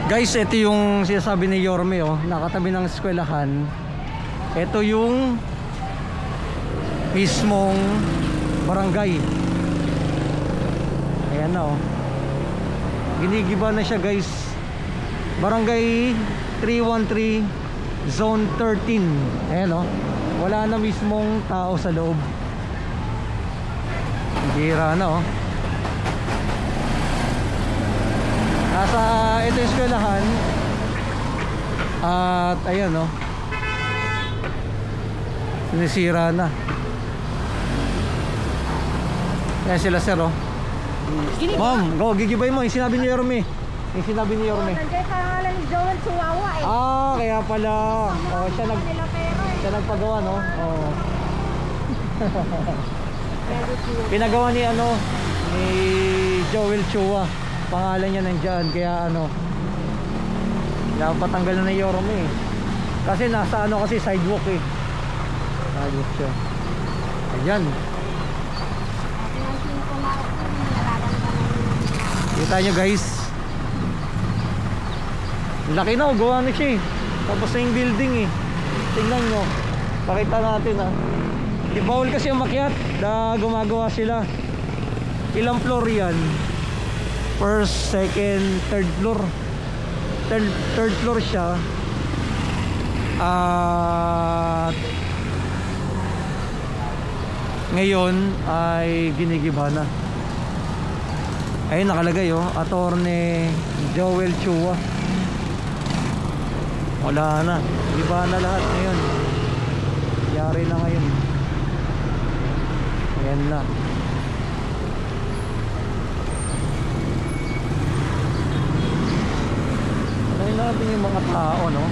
Guys, ito yung sinasabi ni Yorme, oh, nakatabi ng eskwelahan. Ito yung mismong barangay. Ayan na, oh. Ginigiba na siya, guys. Barangay 313 Zone 13. Ayan, oh. Wala na mismong tao sa loob. Gira na, oh. Nasa ito yung eskwelahan. At ayan, no, sinisira na. Ayan sila, sir, oh. Ma'am, go, gigibay mo. Yung sinabi ni Yorme. Yung sinabi ni Yorme. Nandiyan pangalan ni Joel Chihuahua eh. Ah, kaya pala. Oh, siya nagpagawa, no? Oh. Pinagawa ni ano, ni Joel Chua. Pangalan niya nandyan, kaya ano, napatanggal na ni Yorme eh. Kasi nasa ano kasi sidewalk eh. Sidewalk siya. Ayan. Kita nyo, guys. Laki na, gawa na siya eh. Tapos na yung building eh. Tingnan nyo. Pakita natin ah. Di bawal kasi umakyat na gumagawa sila. Ilang floor yan? First, second, third floor. Third floor siya. At ngayon ay ginigiba na. Ayun nakalagay, oh, Attorney Joel Chua. Wala na, giba na lahat ngayon. Yari na ngayon. Ayan na. Alayin natin yung mga tao, no?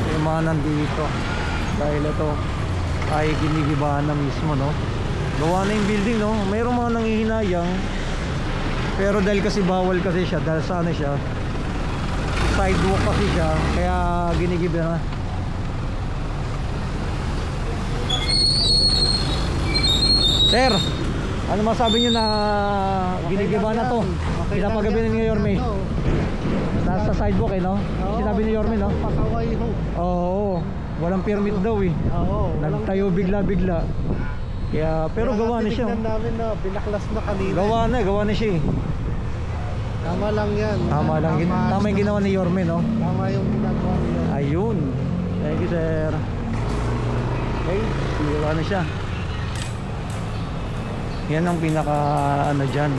Yung mga nandito. Dahil ito ay ginigiba na mismo, no? Gawa na yung building, no? Mayroong mga nanghihinayang. Pero dahil kasi bawal kasi siya, dahil sa ano siya, sidewalk kasi siya, kaya ginigiba na. Sir, ano masabi nyo na ginigiba na to? Pinapagabi ni Yorme. Nasa sidewalk eh, no? Sinabi ni Yorme, no? Pakaway ho. Oo, walang permit daw eh. Oo. Nagtayo bigla-bigla. Kaya, pero gawa na siya. Tingnan namin na binaklas na kanina. Gawa na siya eh. Tama lang yan. Tama lang, tama yung ginawa ni Yorme, no? Tama yung ginagawa niya. Ayun. Thank you, sir. Okay, gawa na siya. Yan ang pinaka ano dyan.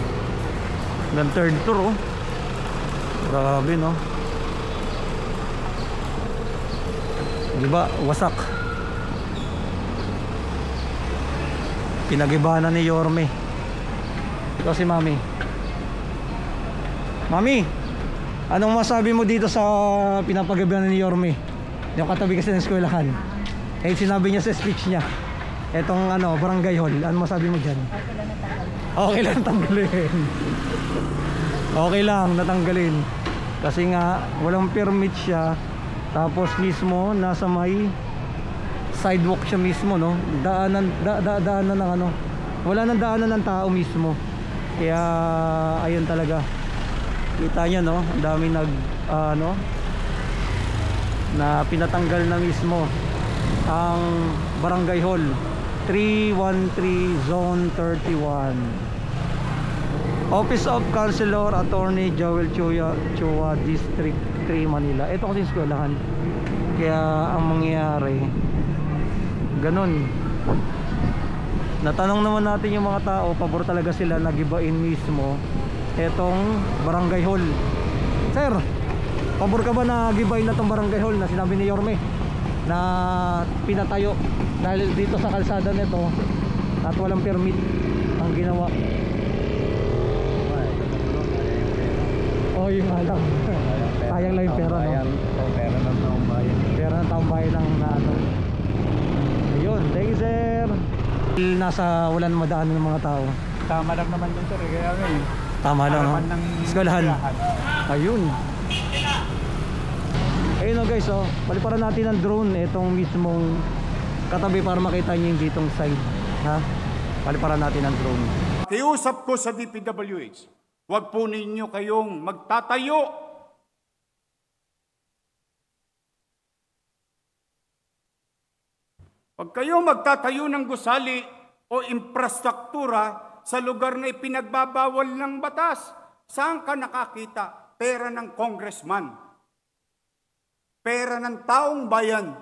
Ng third floor, oh. Grabe, no? Diba, wasak. Pinagiba na ni Yorme. Ito si Mami. Mami, anong masabi mo dito sa pinapagabihan ni Yorme? Yung katabi kasi ng eskwelahan. Eh, sinabi niya sa speech niya, etong ano, barangay hall. Ano masabi mo dyan? Okay lang tanggalin. Okay lang natanggalin. Kasi nga walang permit siya. Tapos mismo nasa may sidewalk siya mismo, no? Daanan ng ano. Wala nang daanan ng tao mismo. Kaya ayun talaga. Kita niyo, no? Ang dami ano na pinatanggal na mismo ang barangay hall 313 Zone 31. Office of Councilor Attorney Joel Chua, District 3 Manila. Ito kasi eskwelahan. Kaya ang mangyayari ganun. Natanong naman natin yung mga tao, pabor talaga sila na gibain mismo etong barangay hall. Sir, pabor ka ba na gibain na tong barangay hall na sinabi ni Yorme na pinatayo dahil dito sa kalsada nito at walang permit ang ginawa? Oh, yung alam. Sayang lang yung pera, no? Pera ng taong bayan. Pera ng taong bayan lang na ano. Ayun, thank you, sir. Nasa wala na madaanan ng mga tao. Tama lang naman yun, sir. Kaya ngayon. Tama lang, no? Eskwelahan. Ayun. Ayun, no, guys, oh. Paliparan natin ng drone itong mismong katabi para makita nyo yung ditong side. Ha? Paliparan natin ng drone. Kiusap ko sa DPWH, Huwag po ninyo kayong magtatayo. Pag kayo magtatayo ng gusali o infrastruktura sa lugar na ipinagbabawal ng batas, saan ka nakakita? Pera ng congressman. Pera ng taong bayan.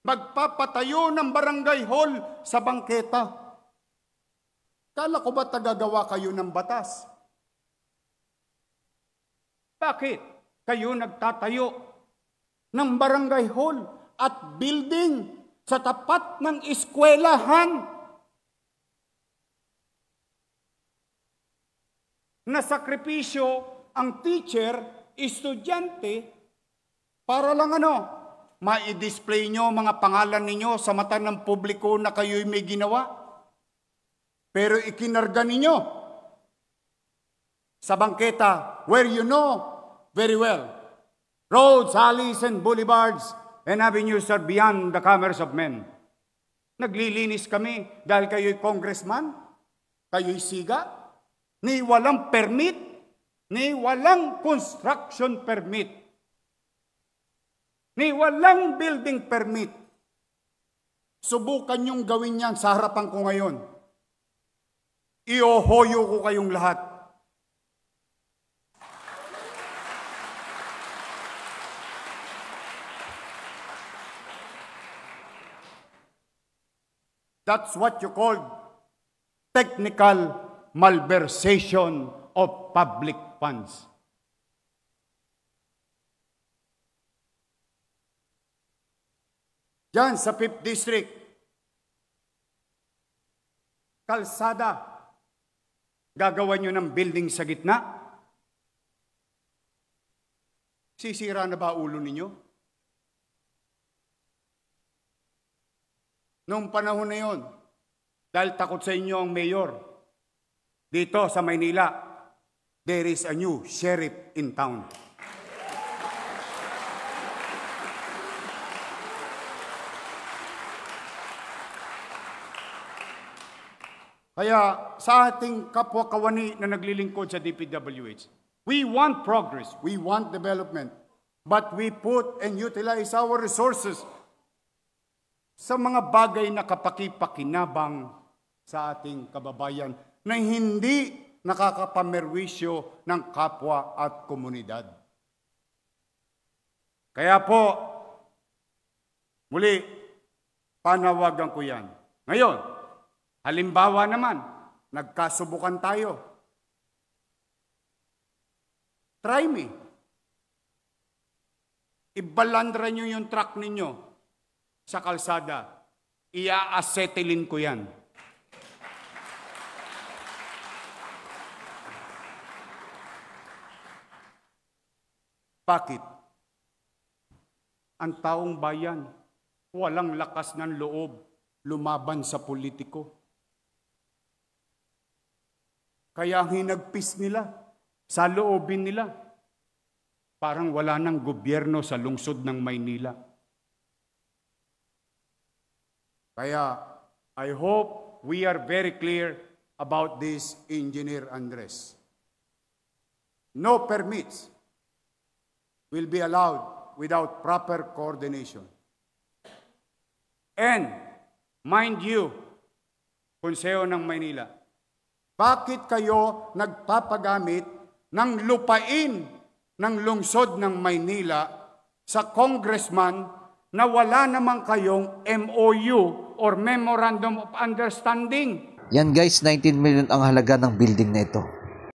Magpapatayo ng barangay hall sa bangketa. Kala ko ba tagagawa kayo ng batas? Bakit kayo nagtatayo ng barangay hall at building sa tapat ng eskwelahan? Nasakripisyo ang teacher, estudyante, para lang ma-display nyo mga pangalan ninyo sa mata ng publiko na kayo'y may ginawa. Pero ikinarga ninyo sa bangketa where you know very well, roads, alleys, and boulevards and avenues are beyond the commerce of men. Naglilinis kami dahil kayo'y congressman, kayo'y siga, ni walang permit, ni walang construction permit, ni walang building permit. Subukan niyong gawin yan sa harapan ko ngayon. Iohoyo ko kayong lahat. That's what you call technical malversation of public funds. Diyan sa 5th District, kalsada, gagawa nyo ng building sa gitna? Sisira na ba ulo ninyo? Noong panahon na yon, dahil takot sa inyo ang mayor, dito sa Maynila, there is a new sheriff in town. Kaya sa ating kapwa-kawani na naglilingkod sa DPWH, we want progress, we want development, but we put and utilize our resources sa mga bagay na kapakipakinabang sa ating kababayan na hindi nakakapamerwisyo ng kapwa at komunidad. Kaya po, muli, panawagan ko yan. Ngayon, halimbawa naman, nagkasubukan tayo. Try me. Ibalandra nyo yung truck ninyo sa kalsada. Ia-acetilin ko yan. Bakit? Ang taong bayan, walang lakas ng loob lumaban sa politiko. Kaya ang hinagpis nila, sa loobin nila, parang wala nang gobyerno sa lungsod ng Maynila. Kaya I hope we are very clear about this, Engineer Andres. No permits will be allowed without proper coordination. And, mind you, Konseho ng Maynila, bakit kayo nagpapagamit ng lupain ng lungsod ng Maynila sa congressman na wala naman kayong MOU or Memorandum of Understanding? Yan guys, 19 million ang halaga ng building na ito.